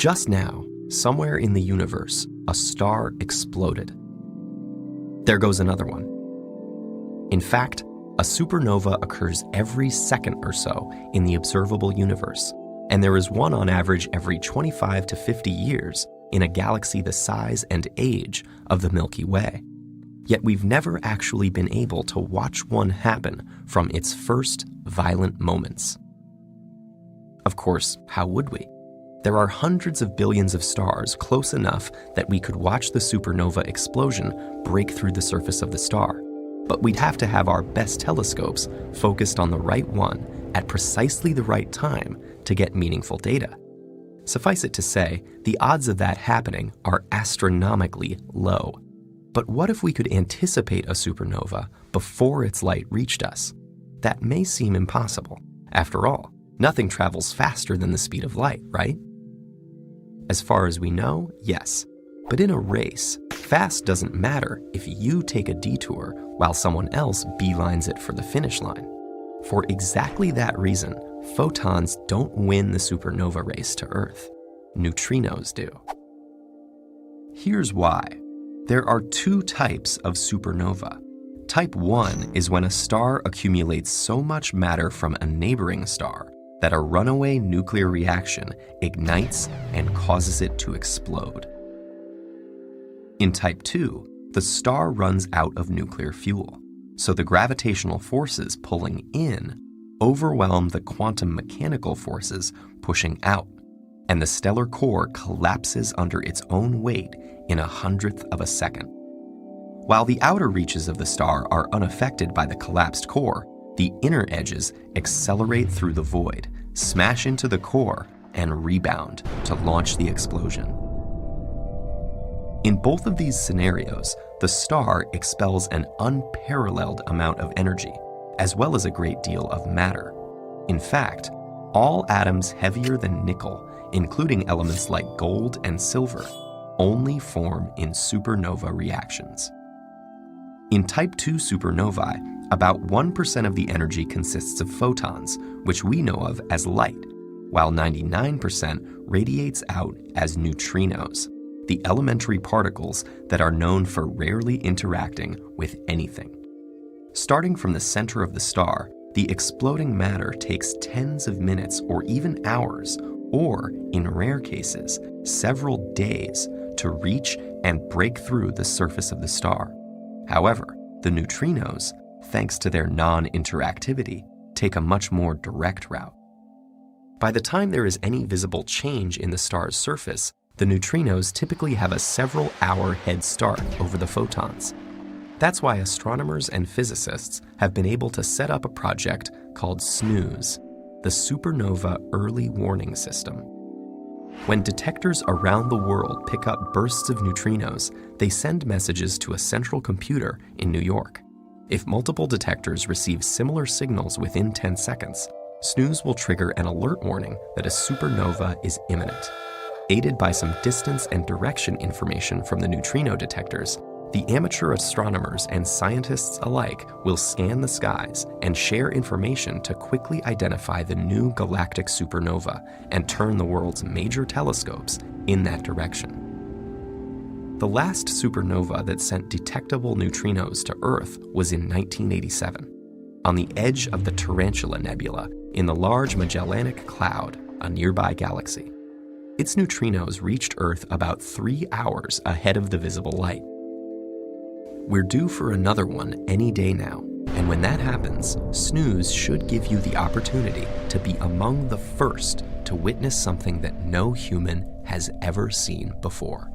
Just now, somewhere in the universe, a star exploded. There goes another one. In fact, a supernova occurs every second or so in the observable universe, and there is one on average every 25 to 50 years in a galaxy the size and age of the Milky Way. Yet we've never actually been able to watch one happen from its first violent moments. Of course, how would we? There are hundreds of billions of stars close enough that we could watch the supernova explosion break through the surface of the star. But we'd have to have our best telescopes focused on the right one at precisely the right time to get meaningful data. Suffice it to say, the odds of that happening are astronomically low. But what if we could anticipate a supernova before its light reached us? That may seem impossible. After all, nothing travels faster than the speed of light, right? As far as we know, yes. But in a race, fast doesn't matter if you take a detour while someone else beelines it for the finish line. For exactly that reason, photons don't win the supernova race to Earth. Neutrinos do. Here's why. There are two types of supernova. Type 1 is when a star accumulates so much matter from a neighboring star that a runaway nuclear reaction ignites and causes it to explode. In Type 2, the star runs out of nuclear fuel, so the gravitational forces pulling in overwhelm the quantum mechanical forces pushing out, and the stellar core collapses under its own weight in 1/100th of a second. While the outer reaches of the star are unaffected by the collapsed core, the inner edges accelerate through the void, smash into the core, and rebound to launch the explosion. In both of these scenarios, the star expels an unparalleled amount of energy, as well as a great deal of matter. In fact, all atoms heavier than nickel, including elements like gold and silver, only form in supernova reactions. In Type 2 supernovae, about 1% of the energy consists of photons, which we know of as light, while 99% radiates out as neutrinos, the elementary particles that are known for rarely interacting with anything. Starting from the center of the star, the exploding matter takes tens of minutes or even hours, or, in rare cases, several days to reach and break through the surface of the star. However, the neutrinos, thanks to their non-interactivity, take a much more direct route. By the time there is any visible change in the star's surface, the neutrinos typically have a several-hour head start over the photons. That's why astronomers and physicists have been able to set up a project called SNOOSE, the Supernova Early Warning System. When detectors around the world pick up bursts of neutrinos, they send messages to a central computer in New York. If multiple detectors receive similar signals within 10 seconds, SNOOSE will trigger an alert warning that a supernova is imminent. Aided by some distance and direction information from the neutrino detectors, the amateur astronomers and scientists alike will scan the skies and share information to quickly identify the new galactic supernova and turn the world's major telescopes in that direction. The last supernova that sent detectable neutrinos to Earth was in 1987, on the edge of the Tarantula Nebula in the Large Magellanic Cloud, a nearby galaxy. Its neutrinos reached Earth about 3 hours ahead of the visible light. We're due for another one any day now, and when that happens, SNOOSE should give you the opportunity to be among the first to witness something that no human has ever seen before.